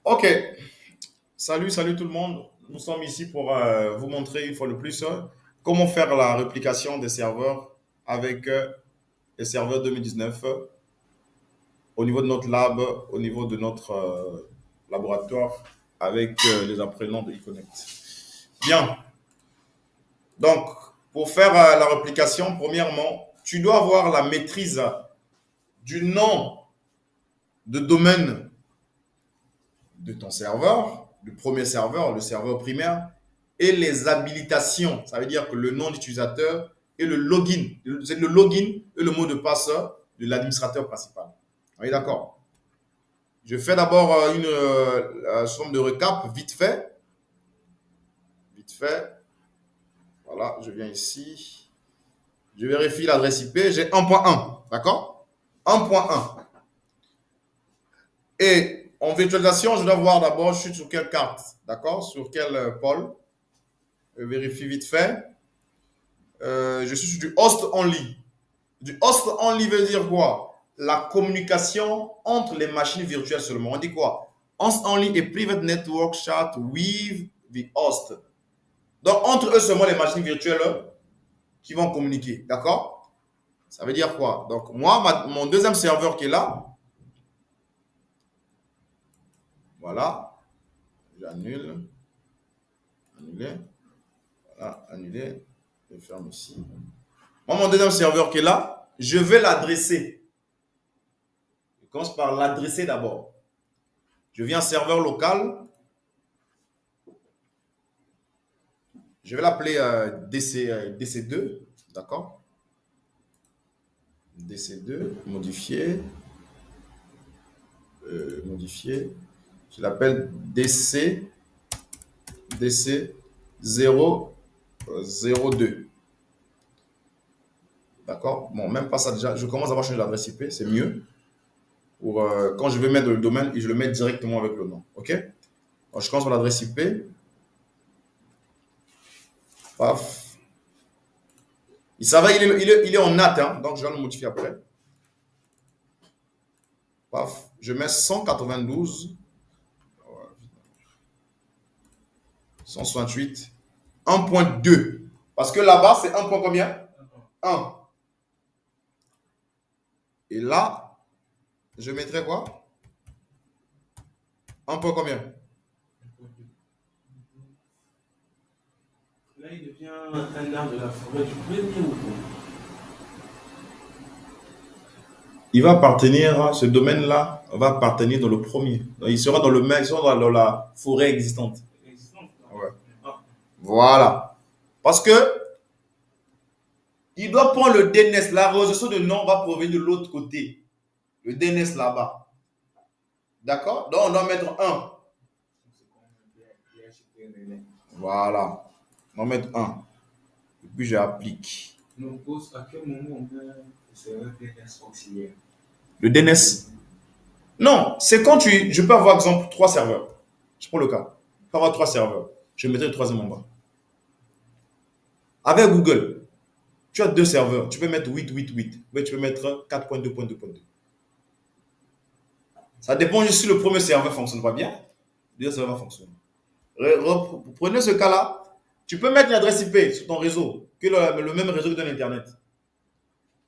Ok, salut tout le monde. Nous sommes ici pour vous montrer une fois de plus comment faire la réplication des serveurs avec les serveurs 2019 au niveau de notre lab, au niveau de notre laboratoire avec les apprenants de eConnect. Bien, donc pour faire la réplication, premièrement, tu dois avoir la maîtrise du nom de domaine de ton serveur, du premier serveur, le serveur primaire, et les habilitations. Ça veut dire que le nom d'utilisateur et le login. C'est le login et le mot de passe de l'administrateur principal. Oui, d'accord. Je fais d'abord une forme de récap vite fait. Vite fait. Voilà, je viens ici. Je vérifie l'adresse IP. J'ai 1.1. D'accord? 1.1. Et en virtualisation, je dois voir d'abord, je suis sur quelle carte. D'accord? Sur quel pôle. Je vérifie vite fait. Je suis sur du host only. Du host only veut dire quoi? La communication entre les machines virtuelles seulement. On dit quoi? Host only et private network chat with the host. Donc, entre eux seulement les machines virtuelles qui vont communiquer. D'accord? Ça veut dire quoi? Donc, moi, mon deuxième serveur qui est là, voilà, j'annule, annuler, voilà, annuler, je ferme ici. Moi, mon deuxième serveur qui est là, je vais l'adresser. Je commence par l'adresser d'abord. Je viens serveur local. Je vais l'appeler DC2. D'accord? DC2, modifier. Modifier. Je l'appelle DC 002. D'accord? Bon, même pas ça déjà. Je commence à avoir changé l'adresse IP. C'est mieux. Pour, quand je vais mettre le domaine, je le mets directement avec le nom. OK? Donc, je commence par l'adresse IP. Paf. Ça va, il est en NAT, hein, donc je vais le modifier après. Paf. Je mets 192, 168, 1.2. Parce que là-bas, c'est 1 point combien? 1. Et là, je mettrai quoi? 1 point combien? Là, il devient un art de la forêt du premier ou quoi? Il va appartenir, ce domaine-là va appartenir dans le premier. Donc, il sera dans le même, il sera dans la forêt existante. Ouais. Voilà. Parce que il doit prendre le DNS. La résolution de nom va provenir de l'autre côté. Le DNS là-bas. D'accord? Donc, on doit mettre 1. Voilà. On va mettre 1. Et puis, j'applique. Donc, à quel moment on met le serveur DNS auxiliaire? Le DNS. Non, c'est quand je peux avoir, exemple, 3 serveurs. Je prends le cas. Je peux avoir 3 serveurs. Je mettrai le troisième en bas. Avec Google, tu as 2 serveurs. Tu peux mettre 8. Mais tu peux mettre 4.2.2.2. Ça dépend juste si le premier serveur ne fonctionne pas bien. Le deuxième serveur va fonctionner. Prenez ce cas-là. Tu peux mettre une adresse IP sur ton réseau, que le même réseau qui donne Internet.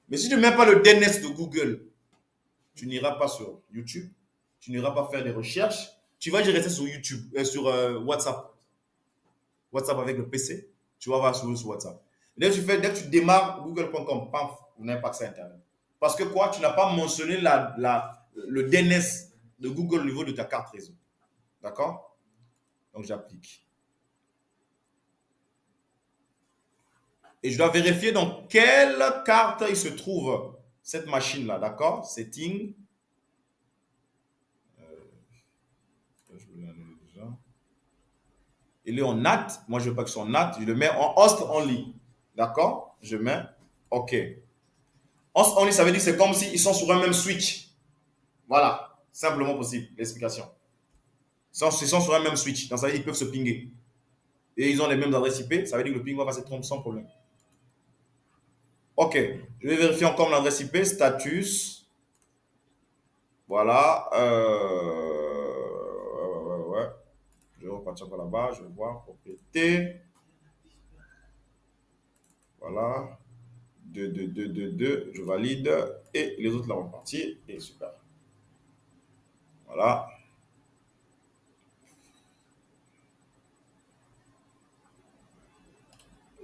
Mais si tu ne mets pas le DNS de Google, tu n'iras pas sur YouTube, tu n'iras pas faire des recherches, tu vas rester sur YouTube, sur WhatsApp. WhatsApp avec le PC, tu vas voir sur WhatsApp. Dès que tu démarres google.com, paf, vous n'avez pas accès à Internet. Parce que quoi, tu n'as pas mentionné le DNS de Google au niveau de ta carte réseau. D'accord? Donc j'applique. Et je dois vérifier dans quelle carte il se trouve cette machine-là. D'accord? Setting. Je vais l'annuler déjà. Il est en NAT. Moi, je ne veux pas que ce soit en NAT. Je le mets en host only. D'accord? Je mets OK. Host only, ça veut dire que c'est comme s'ils sont sur un même switch. Voilà. Simplement possible. L'explication. Ils sont sur un même switch. Donc, ça veut dire qu'ils peuvent se pinguer. Et ils ont les mêmes adresses IP. Ça veut dire que le ping va passer sans problème. OK. Je vais vérifier encore l'adresse IP. Status. Voilà. partir par là-bas. Je vais voir, propriété. Voilà. 2, 2, 2, 2, 2. Je valide. Et les autres là vont partir. Et super. Voilà.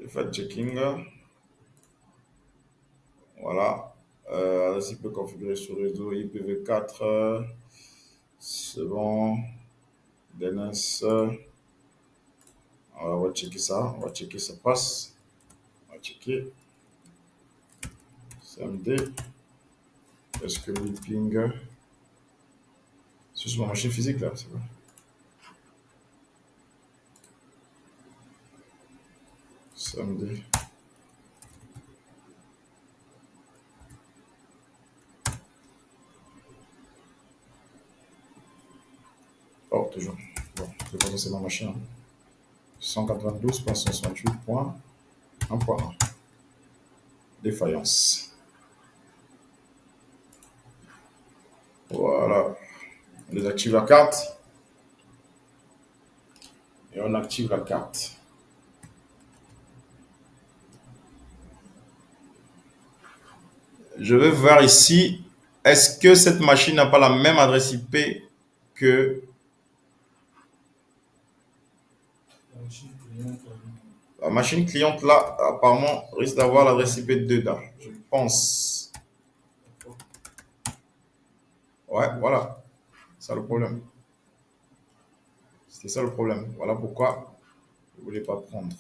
Je fais le checking. Voilà. Adresse IP configurée sur réseau IPv4. C'est bon. DNS. Alors, on va checker ça. On va checker ça passe. On va checker. CMD. Est-ce que le ping. C'est sur ma machine physique là, c'est bon. CMD. Oh, toujours. Bon, je vais pas lancer ma machine. 192.168.1.1. Défaillance. Voilà. On désactive la carte. Et on active la carte. Je vais voir ici, est-ce que cette machine n'a pas la même adresse IP que la machine cliente là, apparemment, risque d'avoir l'adresse IP dedans, je pense. Ouais, voilà. C'est ça le problème. C'était ça le problème. Voilà pourquoi je ne voulais pas prendre.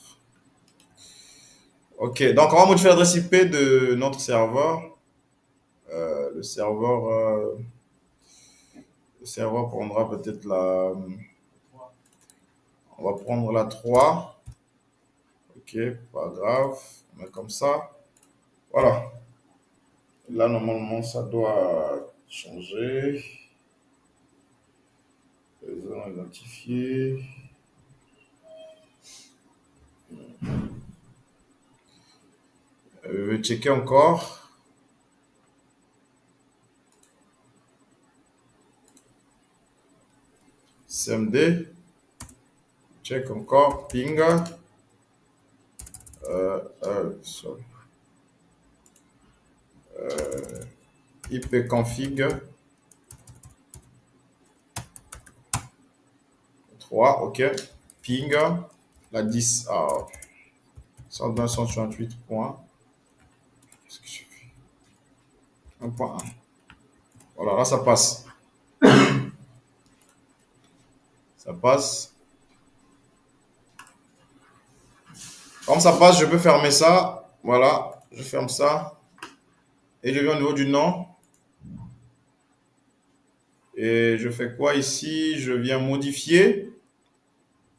Ok, donc on va modifier l'adresse IP de notre serveur. Le serveur prendra peut-être la... On va prendre la 3. Ok, pas grave. On met comme ça. Voilà. Là, normalement, ça doit changer. Les zones identifiées. Je vais checker encore. CMD. Check encore. Ping. Sorry. IP config 3, ok. Ping, la 10, 120, 168 points. Qu'est-ce que je fais? 1.1. Voilà, là ça passe. Ça passe. Comme ça passe, je peux fermer ça. Voilà, je ferme ça. Et je viens au niveau du nom. Et je fais quoi ici? Je viens modifier.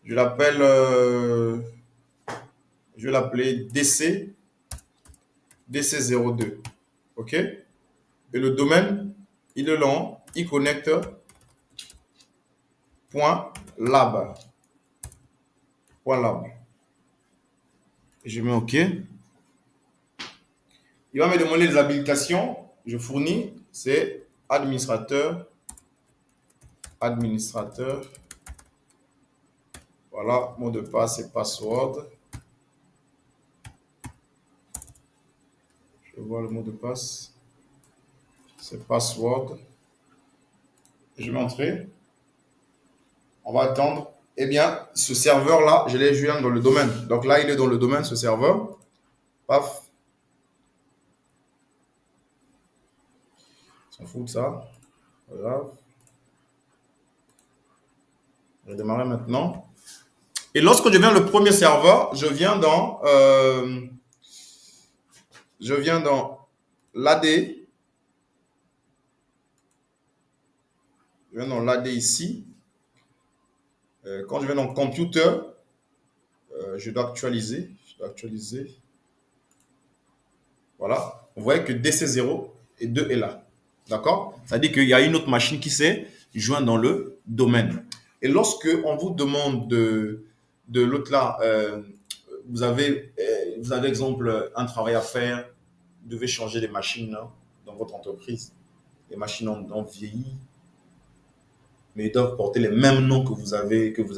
Je l'appelle, je vais l'appeler DC, DC02. OK? Et le domaine, il est long, il connecte .lab. .lab. Et je mets OK. Il va me demander les habilitations. Je fournis, c'est administrateur. Administrateur. Voilà, mot de passe et password. Je vois le mot de passe. C'est password. Je vais entrer. On va attendre. Eh bien, ce serveur-là, je l'ai vu dans le domaine. Donc là, il est dans le domaine, ce serveur. Paf. On s'en fout de ça. Voilà. Je vais démarrer maintenant. Et lorsque je viens le premier serveur, je viens dans l'AD. Je viens dans l'AD ici. Quand je viens dans computer, je dois actualiser. Voilà. Vous voyez que DC0 et 2 est là. D'accord? Ça veut dire qu'il y a une autre machine qui s'est jointe dans le domaine. Et lorsque on vous demande de l'autre là, vous avez exemple un travail à faire, vous devez changer les machines dans votre entreprise. Les machines ont vieilli. mais ils doivent porter les mêmes noms que vous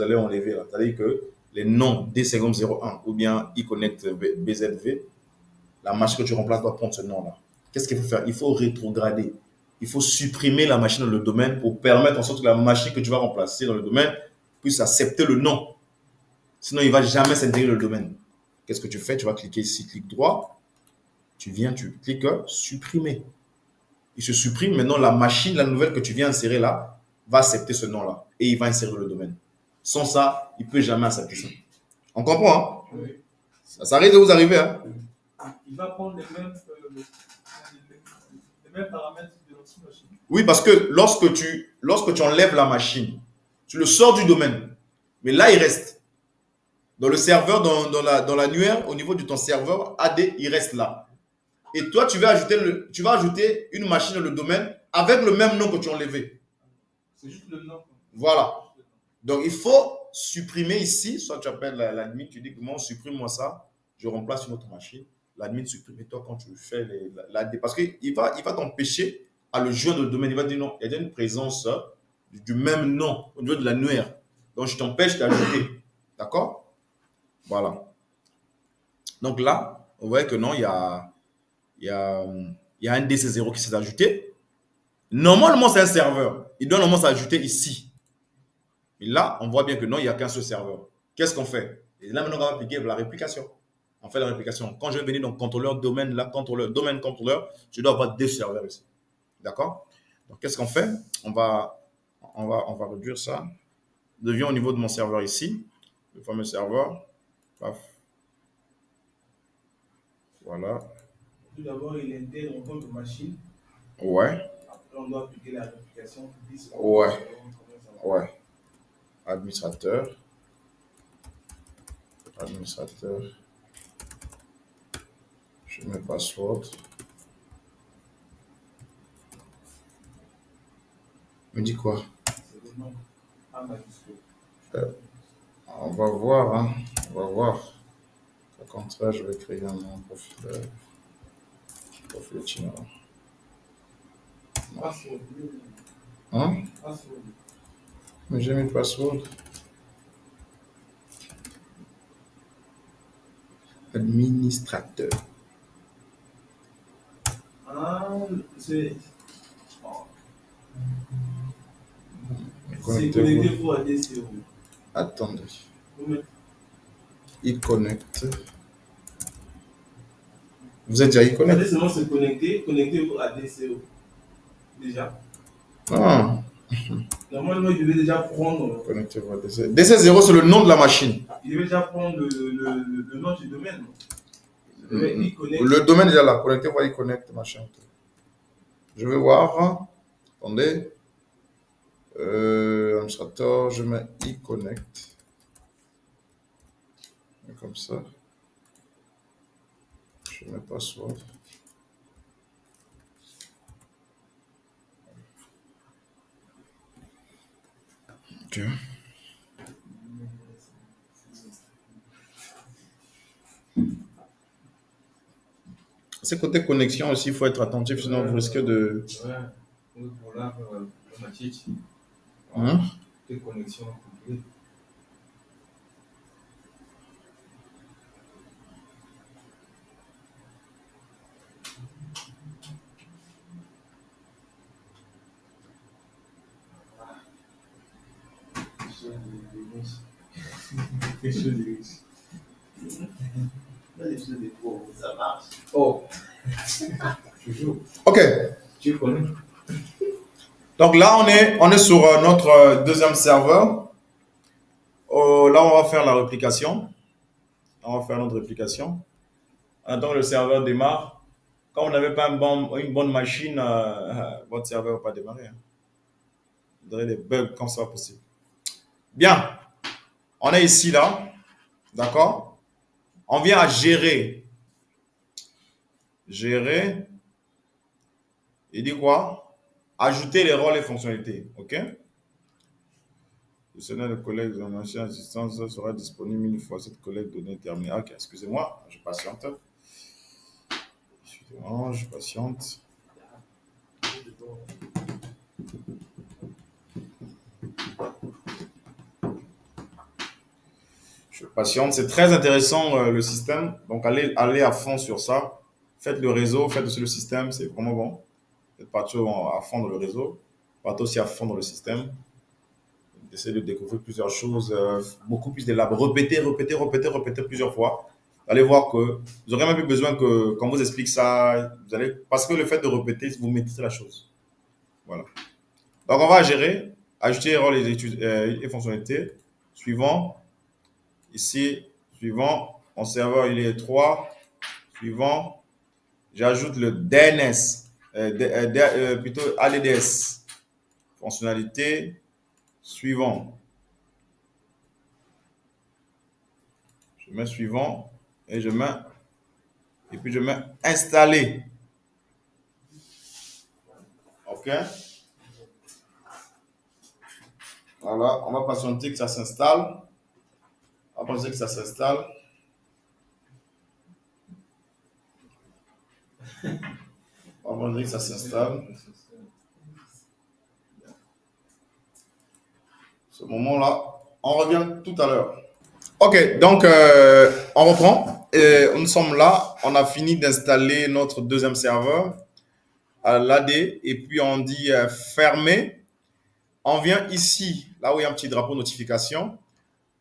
allez enlever là. C'est-à-dire que les noms D5001 ou bien iConnect BZV, la machine que tu remplaces doit prendre ce nom-là. Qu'est-ce qu'il faut faire? Il faut rétrograder. Il faut supprimer la machine dans le domaine pour permettre en sorte que la machine que tu vas remplacer dans le domaine puisse accepter le nom. Sinon, il ne va jamais s'intégrer dans le domaine. Qu'est-ce que tu fais? Tu vas cliquer ici, clic droit. Tu cliques supprimer. Il se supprime. Maintenant, la machine, la nouvelle que tu viens insérer là, va accepter ce nom-là. Et il va insérer le domaine. Sans ça, il ne peut jamais accepter ça. On comprend, hein? Oui. Ça risque de vous arriver, hein? Il va prendre les mêmes paramètres de notre machine. Oui, parce que lorsque tu enlèves la machine, tu le sors du domaine. Mais là, il reste. Dans le serveur, dans l'annuaire, au niveau de ton serveur AD, il reste là. Et toi, tu vas ajouter une machine dans le domaine avec le même nom que tu as enlevé. C'est juste le nom. Voilà. Donc, il faut supprimer ici. Soit tu appelles l'admin, tu dis que moi, supprime-moi ça. Je remplace une autre machine. L'admin supprime. Et toi, quand tu fais l'AD, parce qu'il va t'empêcher à le joindre dans le domaine. Il va dire non, il y a une présence du même nom au niveau de l'annuaire. Donc, je t'empêche d'ajouter. D'accord? Voilà. Donc là, on voit que non, il y a un DC0 qui s'est ajouté. Normalement, c'est un serveur. Il doit normalement s'ajouter ici. Et là, on voit bien que non, il n'y a qu'un seul serveur. Qu'est-ce qu'on fait? Et là, maintenant, on va appliquer la réplication. On fait la réplication. Quand je vais venir dans contrôleur domaine, là, domaine contrôleur, je dois avoir deux serveurs ici. D'accord? Donc, qu'est-ce qu'on fait? On va réduire ça. Je viens au niveau de mon serveur ici, le fameux serveur. Paf. Voilà. Tout d'abord, il intègre en compte de machine. Ouais. Après, on doit appliquer la réplication. Ouais. Ouais. Administrateur. Je mets password. Me dit quoi? C'est le nom. On va voir, hein. On va voir. Au contraire, je vais créer un profil chinois. Password. Hein? Password. Mais j'ai mis password. Administrateur. Ah, c'est Connectez-vous. connectez-vous à DCO. Attendez. Oui. iConnect. Vous êtes déjà iConnect? Allez seulement se connecter, connectez-vous à DCO. Déjà. Ah. Normalement, il devait déjà prendre. Connectez-vous à DC. DC0, c'est le nom de la machine. Il devait déjà prendre le nom du domaine. Le domaine est déjà là. Connectez-vous à iConnect, machin. Je vais voir. Attendez. Administrateur, je mets iConnect. Comme ça. Je mets password. Ok. C'est côté connexion aussi, il faut être attentif, sinon vous risquez de. Ouais. Pour là, ma chiche. Hein? Des connexions compliquées. Quelque chose de riche. Pas des choses de pauvres, ça marche. Oh. Toujours. Ok. Tu connais. Donc là, on est sur notre deuxième serveur. Là, on va faire la réplication. On va faire notre réplication. En attendant que le serveur démarre. Quand vous n'avez pas une bonne machine, votre serveur ne va pas démarrer. Hein. Vous aurez des bugs comme ça possible. Bien. On est ici, là. D'accord? On vient à gérer. Gérer. Il dit quoi? Ajouter les rôles et fonctionnalités. OK? Le scenario de collègue de la machine assistance sera disponible une fois cette collecte donnée terminée. Ok, excusez-moi, je patiente. Excusez-moi, je patiente. Je patiente. C'est très intéressant le système. Donc, allez à fond sur ça. Faites le réseau, faites aussi le système. C'est vraiment bon. Faites partir à fond dans le réseau. Partez aussi à fond dans le système. Essayez de découvrir plusieurs choses, beaucoup plus d'élaborer. Répétez plusieurs fois. Vous allez voir que vous aurez même plus besoin que, quand on vous explique ça, parce que le fait de répéter, vous maîtrisez la chose. Voilà. Donc, on va gérer, ajouter rôles et fonctionnalités. Suivant. Ici, suivant. Mon serveur, il est 3. Suivant. J'ajoute le DNS, plutôt ADDS. Fonctionnalité. Suivant. Je mets suivant et puis je mets installer. OK? Voilà, on va patienter que ça s'installe. On va patienter que ça s'installe. On va patienter que ça s'installe. Ce moment-là, on revient tout à l'heure. OK, donc on reprend. Nous sommes là. On a fini d'installer notre deuxième serveur à l'AD et puis on dit fermer. On vient ici, là où il y a un petit drapeau notification.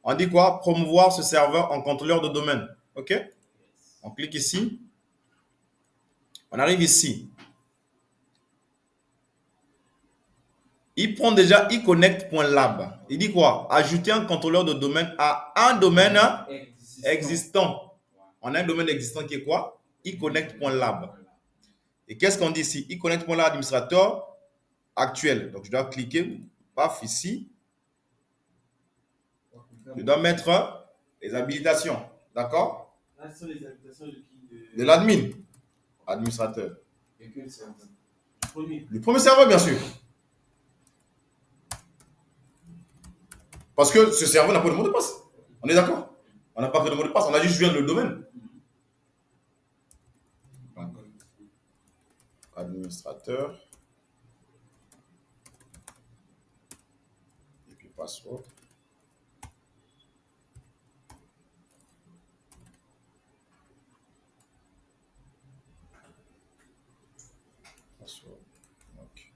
On dit quoi? Promouvoir ce serveur en contrôleur de domaine. OK? On clique ici. On arrive ici. Il prend déjà eConnect.lab. Il dit quoi? Ajouter un contrôleur de domaine à un domaine existant. On a un domaine existant qui est quoi? eConnect.lab. Et qu'est-ce qu'on dit ici? eConnect.lab administrateur actuel. Donc, je dois cliquer, paf, ici. Je dois mettre les habilitations. D'accord? Ce sont les habilitations de qui? De l'admin. Administrateur. Et quel serveur? Le premier serveur, bien sûr. Parce que ce serveur n'a pas de mot de passe. On est d'accord? On n'a pas fait de mot de passe, on a juste joué le domaine. Administrateur. Et puis password. Password. Okay.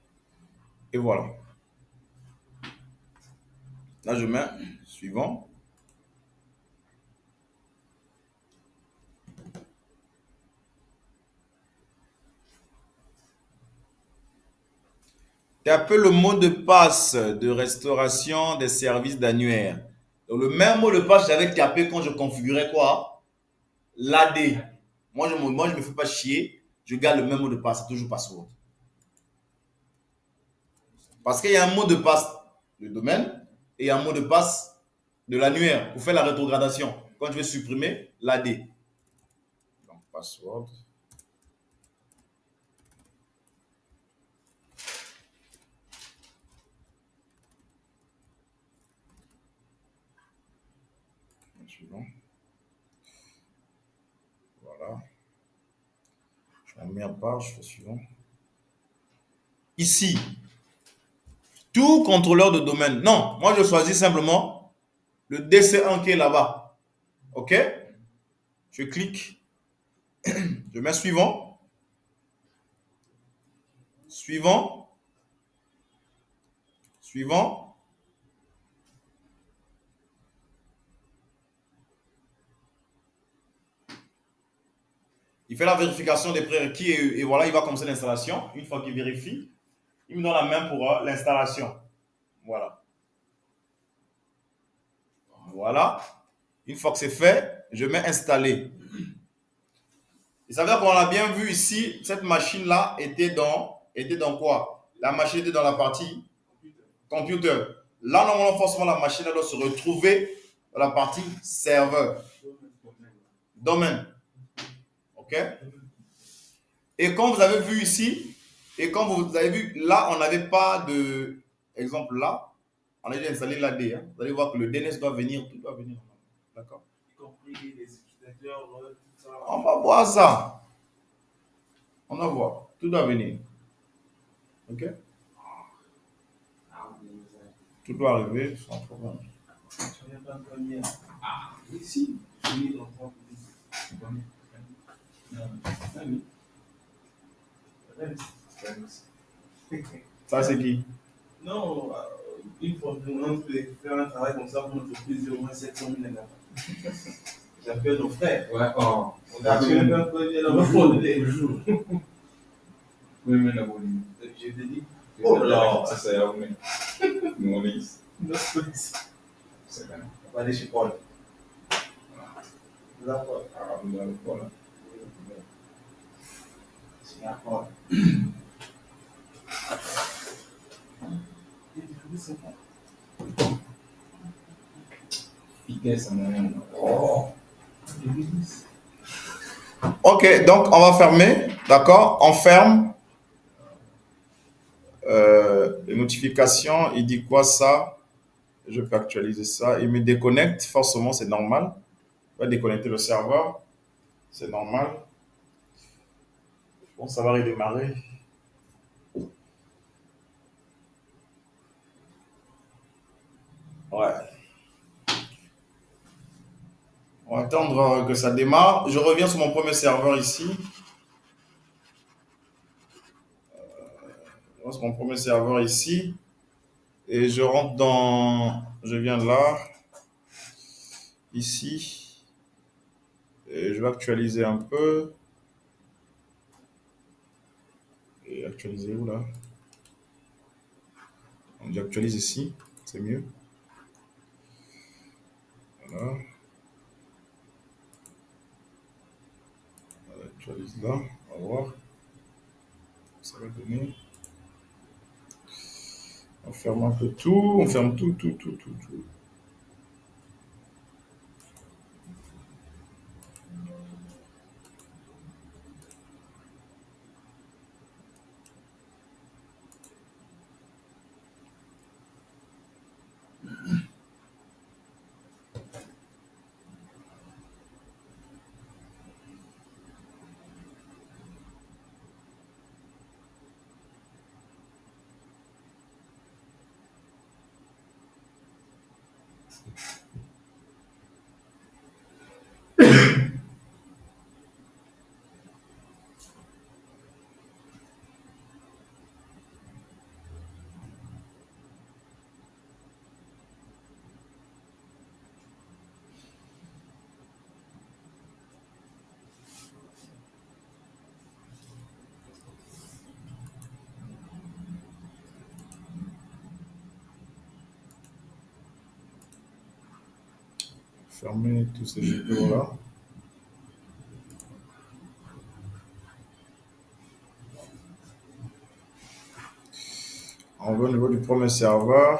Et voilà. Là, je mets suivant. Tapez le mot de passe de restauration des services d'annuaire. Donc, le même mot de passe que j'avais tapé quand je configurais quoi? L'AD. Moi, je ne me fais pas chier. Je garde le même mot de passe. C'est toujours password. Parce qu'il y a un mot de passe de domaine et un mot de passe de l'annuaire pour faire la rétrogradation. Quand je vais supprimer l'AD. Donc, password. Suivant. Voilà. Je m'en mets à part, je fais suivant. Ici, tout contrôleur de domaine. Non, moi je choisis simplement le DC1 qui est là-bas. OK? Je clique. Je mets suivant. Suivant. Suivant. Il fait la vérification des prérequis et voilà, il va commencer l'installation. Une fois qu'il vérifie, il me donne la main pour l'installation. Voilà. Voilà. Une fois que c'est fait, je mets installer. Il s'avère qu'on a bien vu ici, cette machine-là était dans quoi? La machine était dans la partie computer. Là, normalement, forcément, la machine doit se retrouver dans la partie serveur. Domaine. OK? Et comme vous avez vu ici, et comme vous avez vu, là, on n'avait pas de... Exemple là, on a déjà installé l'AD. Hein. Vous allez voir que le DNS doit venir, tout doit venir. D'accord? Y compris les utilisateurs, tout ça. On va voir ça. On va voir. Tout doit venir. OK? Tout doit arriver sans problème. Tu n'as pas premier. Ah, ici. Je lis dans ton premier. Ça, c'est qui? Non, il faut faire un travail comme ça pour notre entreprise au moins 700 000 euros. J'appelle nos frères. Ouais, oh. On a fait un premier là-bas pour le jour. Oui, mais là, je te dis. Oh là, ça c'est à vous. Nous, on est ici. Notre police. C'est bien. On va aller chez Paul. D'accord. Ah, vous allez Paul. C'est à Paul. Ok, donc on va fermer, d'accord? On ferme. Les notifications, il dit quoi ça? Je peux actualiser ça. Il me déconnecte, forcément, c'est normal. Il va déconnecter le serveur, c'est normal. Bon, ça va redémarrer. Ouais. On va attendre que ça démarre. Je reviens sur mon premier serveur ici. Je reviens sur mon premier serveur ici. Et je rentre dans... Je viens là. Ici. Et je vais actualiser un peu. Et actualiser où là? On j'actualise ici. C'est mieux. Voilà. On actualise là. On va voir. Ça va donner. On ferme un peu tout. On ferme tout. Fermer tous ces vidéos-là. On va au niveau du premier serveur.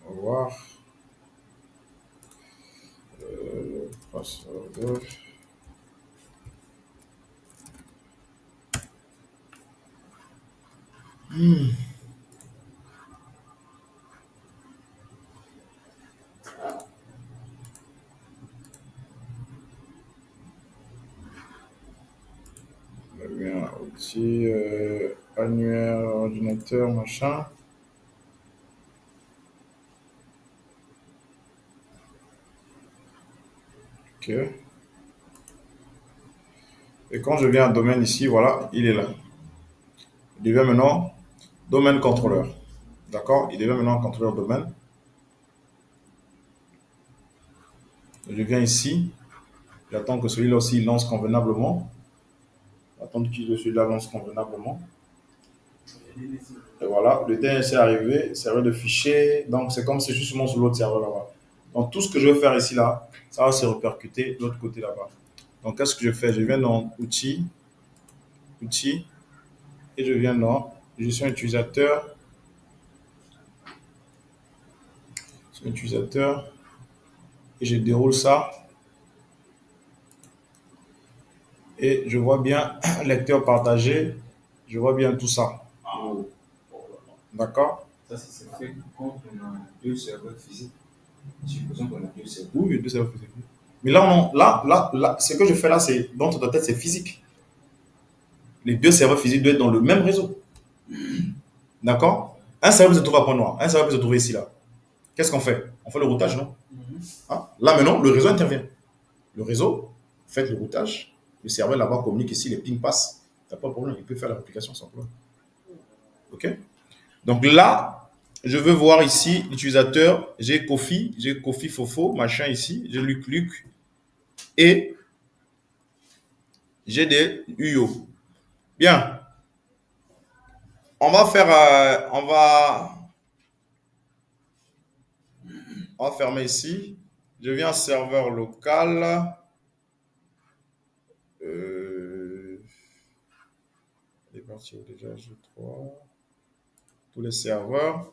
On va voir. Password. Bien, outil annuaire, ordinateur, machin. Ok. Et quand je viens à domaine ici, voilà, il est là. Il devient maintenant domaine contrôleur. D'accord? Il devient maintenant contrôleur domaine. Je viens ici. J'attends que celui-là aussi lance convenablement. J'attends que celui-là lance convenablement. Et voilà, le DNS est arrivé, serveur de fichiers. Donc, c'est comme si je suis sur l'autre serveur là-bas. Donc, tout ce que je vais faire ici, là, ça va se répercuter de l'autre côté là-bas. Donc, qu'est-ce que je fais? Je viens dans outils, et je viens dans gestion utilisateur, et je déroule ça. Et je vois bien lecteur partagé, je vois bien tout ça. D'accord? Ça, c'est fait quand on a deux serveurs physiques. Supposons qu'on a deux serveurs. Oui, deux serveurs physiques. Mais là, ce que je fais là, c'est dans ta tête, c'est physique. Les deux serveurs physiques doivent être dans le même réseau. D'accord? Un serveur peut se trouver à Point Noir, un serveur peut se trouver ici, là. qu'est-ce qu'on fait? On fait le routage, non? Ah, là, maintenant, le réseau intervient. Le réseau, faites le routage. Le serveur là-bas communique ici, les pings passent. Il n'y a pas de problème, il peut faire la réplication sans problème. OK? Donc là, je veux voir ici l'utilisateur. J'ai Kofi Fofo, machin ici. J'ai Luc et j'ai des UO. Bien. On va faire, on va fermer ici. Je viens à serveur local. Les parties déjà, G3. Tous les serveurs.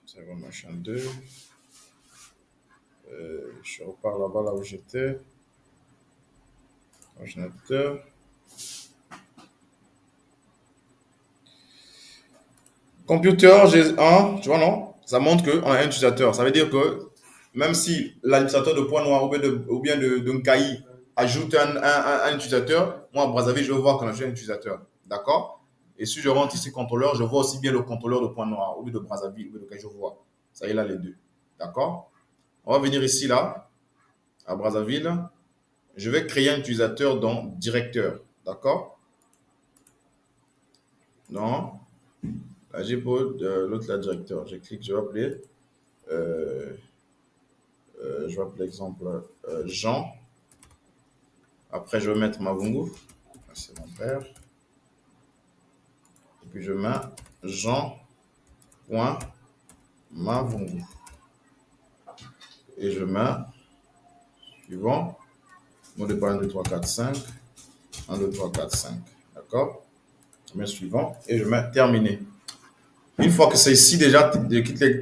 Serveur machin 2. Je repars là-bas, là où j'étais. Ordinateur. Computer G1, tu vois, non? Ça montre qu'on a un utilisateur. Ça veut dire que même si l'administrateur de Point Noir ou bien de Nkaï ajoute un utilisateur, moi, à Brazzaville, je veux voir qu'on a un utilisateur. D'accord? Et si je rentre ici contrôleur, je vois aussi bien le contrôleur de Point Noir ou de Brazzaville ou de Nkaï, je vois. Ça y est là, les deux. D'accord? On va venir ici, là, à Brazzaville. Je vais créer un utilisateur dans directeur. D'accord? Non. Là, j'ai pour l'autre, la directeur. Je clique, je vais appeler. Je vais appeler exemple Jean. Après, je vais mettre Mavungu. C'est mon père. Et puis, je mets Jean.Mavungu. Et je mets suivant. Mot de passe 1, 2, 3, 4, 5. 1, 2, 3, 4, 5. D'accord? Je mets suivant. Et je mets terminé. Une fois que c'est ici déjà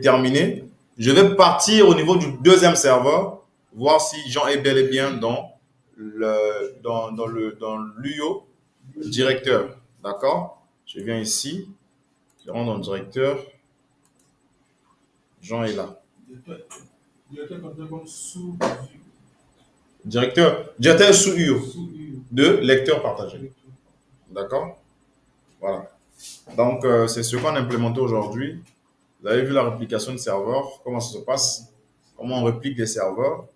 terminé, je vais partir au niveau du deuxième serveur, voir si Jean est bel et bien dans l'UO directeur. D'accord? Je viens ici, je rentre dans le directeur. Jean est là. Directeur sous UO de lecteur partagé. D'accord? Voilà. Donc, c'est ce qu'on a implémenté aujourd'hui. Vous avez vu la réplication de serveurs, comment ça se passe, comment on réplique les serveurs,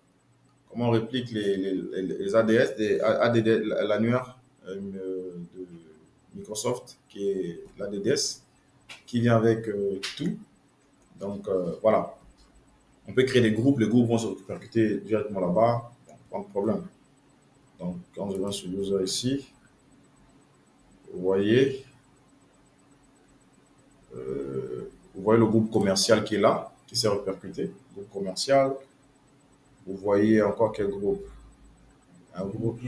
comment on réplique les ADS, l'annuaire de Microsoft, qui est l'ADDS, qui vient avec tout. Donc, voilà. On peut créer des groupes, les groupes vont se répercuter directement là-bas, pas de problème. Donc, quand je viens sur user ici, vous voyez le groupe commercial qui est là, qui s'est répercuté, groupe commercial. Vous voyez encore quel groupe? Un groupe.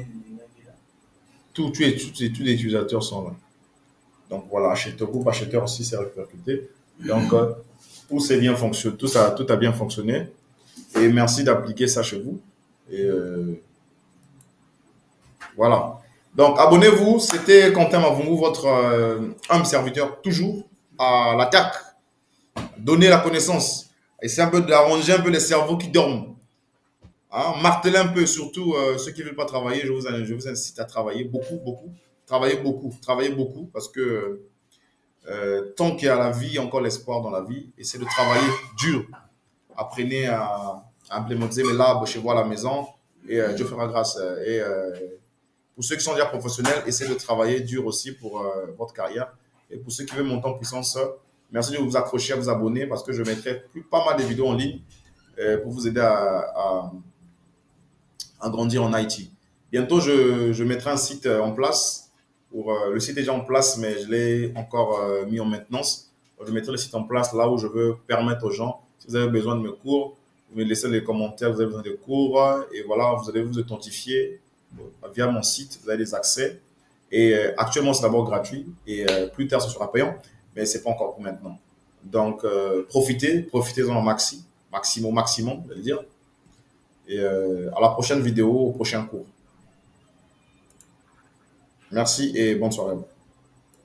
Tous les utilisateurs sont là. Donc voilà, groupe acheteur aussi s'est répercuté. Donc tout a bien fonctionné. Et merci d'appliquer ça chez vous. Et voilà. Donc abonnez-vous. C'était Quentin Mavungu, votre humble serviteur, toujours à l'attaque. Donnez la connaissance. Essayez un peu d'arranger un peu les cerveaux qui dorment. Hein, martelez un peu, surtout ceux qui ne veulent pas travailler. Je vous incite à travailler beaucoup. Travaillez beaucoup parce que tant qu'il y a la vie, il y a encore l'espoir dans la vie. Essayez de travailler dur. Apprenez à implémenter mes labs chez vous à la maison et Dieu fera grâce. Et pour ceux qui sont déjà professionnels, essayez de travailler dur aussi pour votre carrière. Et pour ceux qui veulent monter en puissance, merci de vous accrocher à vous abonner parce que je mettrai pas mal de vidéos en ligne pour vous aider à grandir en IT. Bientôt, je mettrai un site en place. Le site est déjà en place, mais je l'ai encore mis en maintenance. Je mettrai le site en place là où je veux permettre aux gens, si vous avez besoin de mes cours, vous me laissez les commentaires, vous avez besoin de cours, et voilà, vous allez vous authentifier via mon site, vous avez des accès. Et actuellement, c'est d'abord gratuit, et plus tard, ce sera payant, mais ce n'est pas encore pour maintenant. Donc, profitez-en au maximum, je vais dire. Et à la prochaine vidéo, au prochain cours. Merci et bonne soirée.